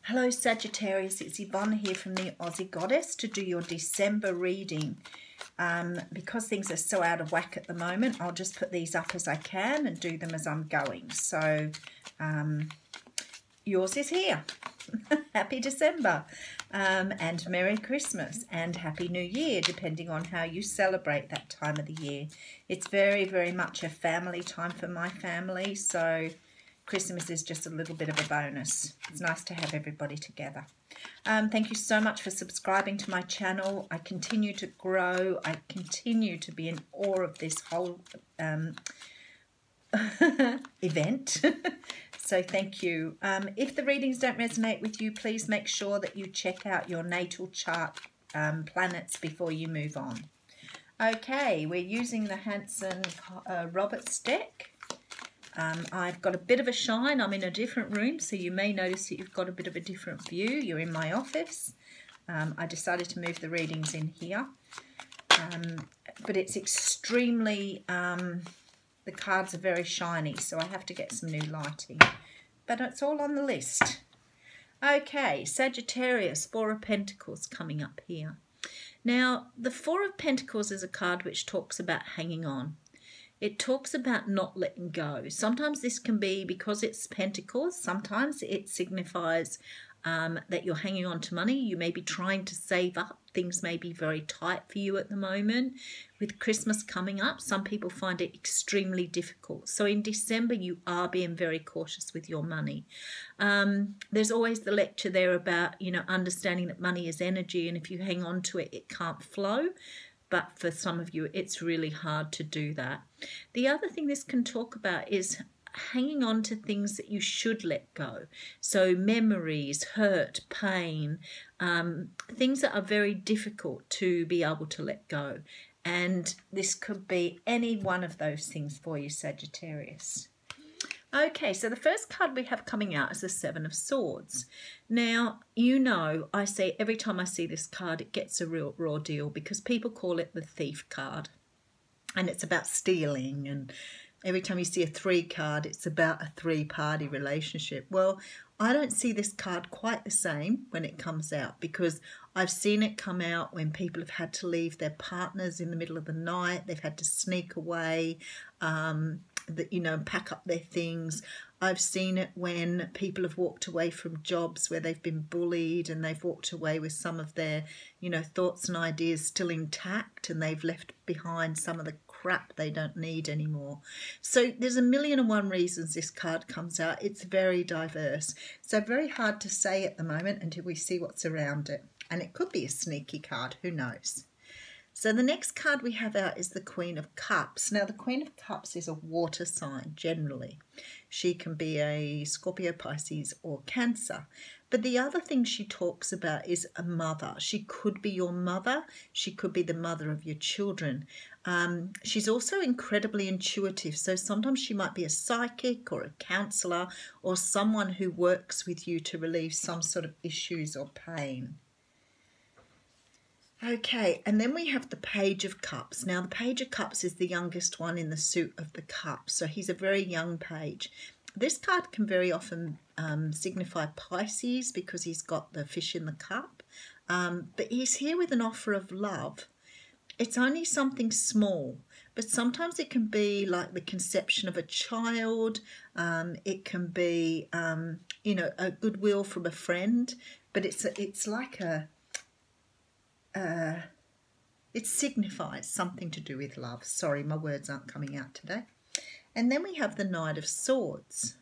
Hello Sagittarius, it's Yvonne here from the Aussie Goddess to do your December reading. Because things are so out of whack at the moment, I'll just put these up as I can and do them as I'm going. So yours is here. Happy December and Merry Christmas and Happy New Year, depending on how you celebrate that time of the year. It's very, very much a family time for my family, so Christmas is just a little bit of a bonus. It's nice to have everybody together. Thank you so much for subscribing to my channel. I continue to grow. I continue to be in awe of this whole event. So thank you. If the readings don't resonate with you, please make sure that you check out your natal chart planets before you move on. Okay, we're using the Hanson Roberts deck. I've got a bit of a shine. I'm in a different room, so you may notice that you've got a bit of a different view. You're in my office. I decided to move the readings in here. But it's extremely, the cards are very shiny, so I have to get some new lighting. But it's all on the list. Okay, Sagittarius, Four of Pentacles coming up here. Now, the Four of Pentacles is a card which talks about hanging on. It talks about not letting go. Sometimes this can be because it's pentacles. Sometimes it signifies that you're hanging on to money. You may be trying to save up. Things may be very tight for you at the moment. With Christmas coming up, some people find it extremely difficult. So in December, you are being very cautious with your money. There's always the lecture there about, understanding that money is energy, and if you hang on to it, it can't flow. But for some of you, it's really hard to do that. The other thing this can talk about is hanging on to things that you should let go. So memories, hurt, pain, things that are very difficult to be able to let go. And this could be any one of those things for you, Sagittarius. Okay, so the first card we have coming out is the Seven of Swords. Now, I say every time I see this card, it gets a real raw deal because people call it the thief card. And it's about stealing. And every time you see a 3 card, it's about a 3-party relationship. Well, I don't see this card quite the same when it comes out because I've seen it come out when people have had to leave their partners in the middle of the night. They've had to sneak away, pack up their things. I've seen it when people have walked away from jobs where they've been bullied and they've walked away with some of their, thoughts and ideas still intact, and they've left behind some of the crap they don't need anymore. So there's a million and one reasons this card comes out. It's very diverse. So very hard to say at the moment until we see what's around it. And it could be a sneaky card, who knows? So the next card we have out is the Queen of Cups. Now, the Queen of Cups is a water sign, generally. She can be a Scorpio, Pisces, or Cancer. But the other thing she talks about is a mother. She could be your mother. She could be the mother of your children. She's also incredibly intuitive. So sometimes she might be a psychic or a counsellor or someone who works with you to relieve some sort of issues or pain. Okay, and then we have the Page of Cups. Now, the Page of Cups is the youngest one in the suit of the cups, so he's a very young page. This card can very often signify Pisces because he's got the fish in the cup, but he's here with an offer of love. It's only something small, but sometimes it can be like the conception of a child. It can be, a goodwill from a friend, but it's like a... it signifies something to do with love. Sorry, my words aren't coming out today. And then we have the Knight of Swords.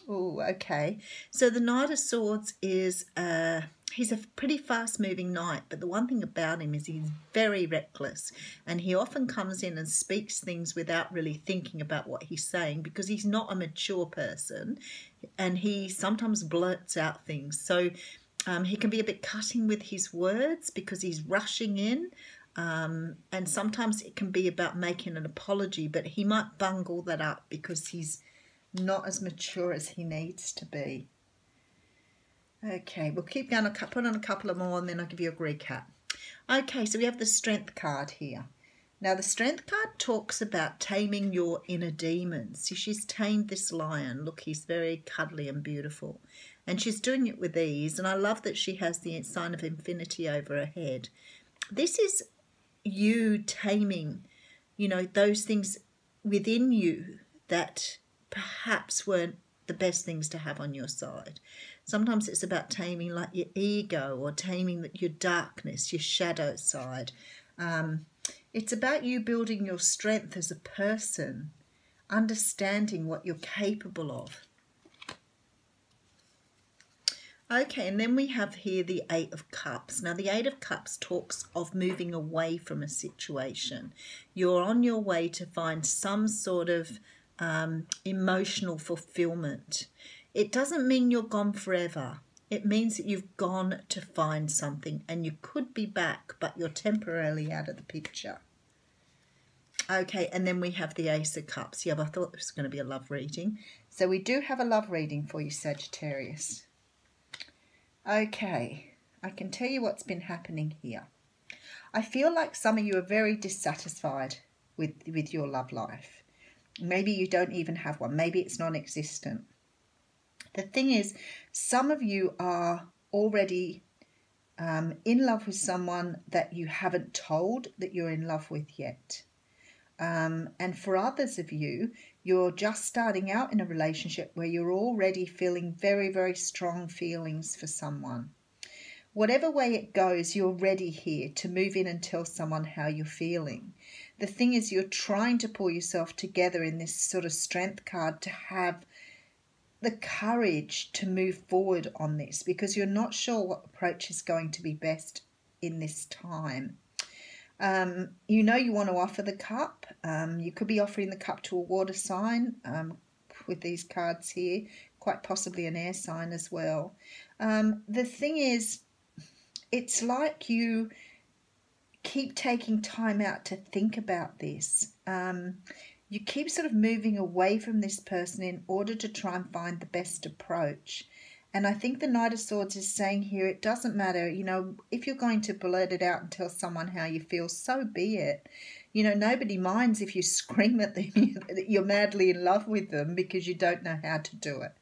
Okay. So the Knight of Swords is, he's a pretty fast-moving knight, but the one thing about him is he's very reckless, and he often comes in and speaks things without really thinking about what he's saying because he's not a mature person, and he sometimes blurts out things. So he can be a bit cutting with his words because he's rushing in, and sometimes it can be about making an apology, but he might bungle that up because he's not as mature as he needs to be. Okay, we'll keep going. I'll put on a couple of more and then I'll give you a recap. Okay, so we have the Strength card here. Now, the Strength card talks about taming your inner demons. See, she's tamed this lion. Look, he's very cuddly and beautiful. And she's doing it with ease. And I love that she has the sign of infinity over her head. This is you taming, you know, those things within you that perhaps weren't the best things to have on your side. Sometimes it's about taming like your ego, or taming your darkness, your shadow side. It's about you building your strength as a person, understanding what you're capable of. Okay, and then we have here the Eight of Cups. Now, the Eight of Cups talks of moving away from a situation. You're on your way to find some sort of emotional fulfillment. It doesn't mean you're gone forever. It means that you've gone to find something, and you could be back, but you're temporarily out of the picture. Okay, and then we have the Ace of Cups. Yeah, but I thought this was going to be a love reading. So we do have a love reading for you, Sagittarius. Okay, I can tell you what's been happening here. I feel like some of you are very dissatisfied with your love life. Maybe you don't even have one. Maybe it's non-existent. The thing is, some of you are already in love with someone that you haven't told that you're in love with yet. And for others of you, you're just starting out in a relationship where you're already feeling very, very strong feelings for someone. Whatever way it goes, you're ready here to move in and tell someone how you're feeling. The thing is, you're trying to pull yourself together in this sort of Strength card to have the courage to move forward on this, because you're not sure what approach is going to be best in this time. You know you want to offer the cup. You could be offering the cup to a water sign with these cards here, quite possibly an air sign as well. The thing is, it's like you keep taking time out to think about this. You keep sort of moving away from this person in order to try and find the best approach. And I think the Knight of Swords is saying here, it doesn't matter, you know, if you're going to blurt it out and tell someone how you feel, so be it. You know, nobody minds if you scream at them that you're madly in love with them because you don't know how to do it.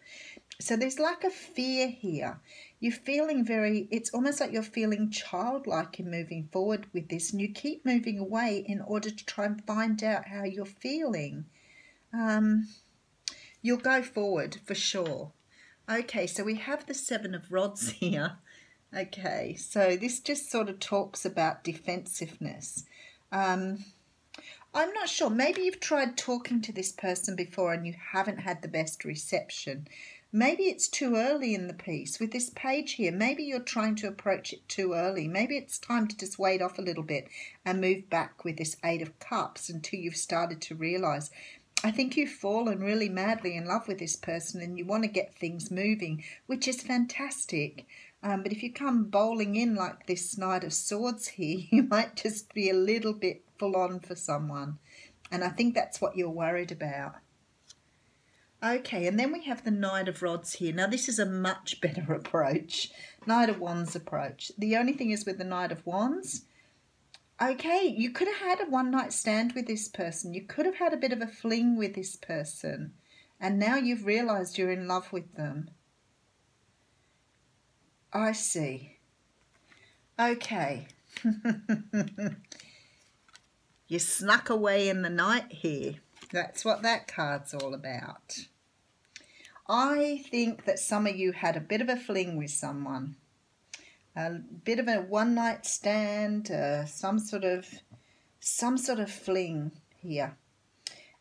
So there's like a fear here. You're feeling it's almost like you're feeling childlike in moving forward with this, and you keep moving away in order to try and find out how you're feeling. You'll go forward for sure. Okay, so we have the Seven of Rods here. Okay, so this just sort of talks about defensiveness. I'm not sure. Maybe you've tried talking to this person before and you haven't had the best reception. Maybe it's too early in the piece. With this page here, maybe you're trying to approach it too early. Maybe it's time to just wait off a little bit and move back with this Eight of Cups until you've started to realise. I think you've fallen really madly in love with this person and you want to get things moving, which is fantastic. But if you come bowling in like this Knight of Swords here, you might just be a little bit full on for someone. And I think that's what you're worried about. Okay, and then we have the Knight of Rods here. Now, this is a much better approach. Knight of Wands approach. The only thing is with the Knight of Wands, okay, you could have had a one-night stand with this person. You could have had a bit of a fling with this person. And now you've realised you're in love with them. I see. Okay. You snuck away in the night here. That's what that card's all about. I think that some of you had a bit of a fling with someone. A bit of a one-night stand, some sort of fling here.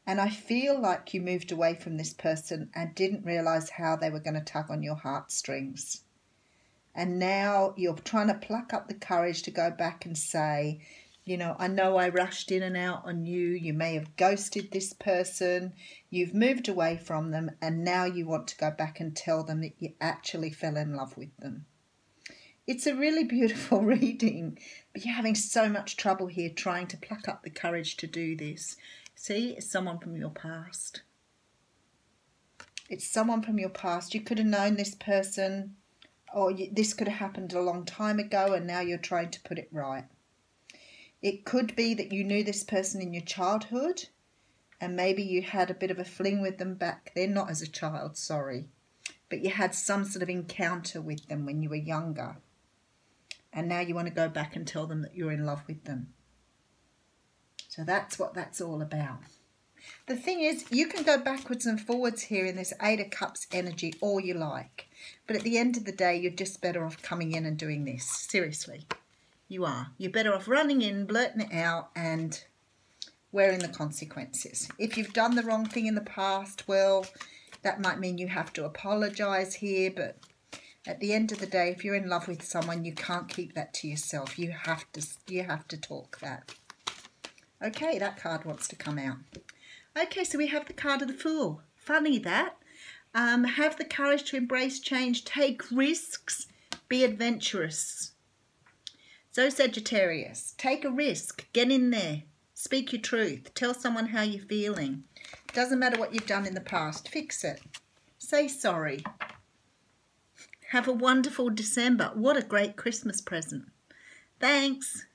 And I feel like you moved away from this person and didn't realise how they were going to tug on your heartstrings. And now you're trying to pluck up the courage to go back and say, you know I rushed in and out on you. You may have ghosted this person. You've moved away from them, and now you want to go back and tell them that you actually fell in love with them. It's a really beautiful reading, but you're having so much trouble here trying to pluck up the courage to do this. See, it's someone from your past. It's someone from your past. You could have known this person, or this could have happened a long time ago, and now you're trying to put it right. It could be that you knew this person in your childhood and maybe you had a bit of a fling with them back then, not as a child, sorry, but you had some sort of encounter with them when you were younger. And now you want to go back and tell them that you're in love with them. So that's what that's all about. The thing is, you can go backwards and forwards here in this Eight of Cups energy all you like. But at the end of the day, you're just better off coming in and doing this. Seriously, you are. You're better off running in, blurting it out and wearing the consequences. If you've done the wrong thing in the past, well, that might mean you have to apologise here. But at the end of the day, if you're in love with someone, you can't keep that to yourself. You have to talk that. Okay, that card wants to come out. Okay, so we have the card of the Fool. Funny that. Have the courage to embrace change, take risks, be adventurous. So Sagittarius, take a risk, get in there, speak your truth, tell someone how you're feeling. Doesn't matter what you've done in the past, fix it. Say sorry. Have a wonderful December. What a great Christmas present. Thanks.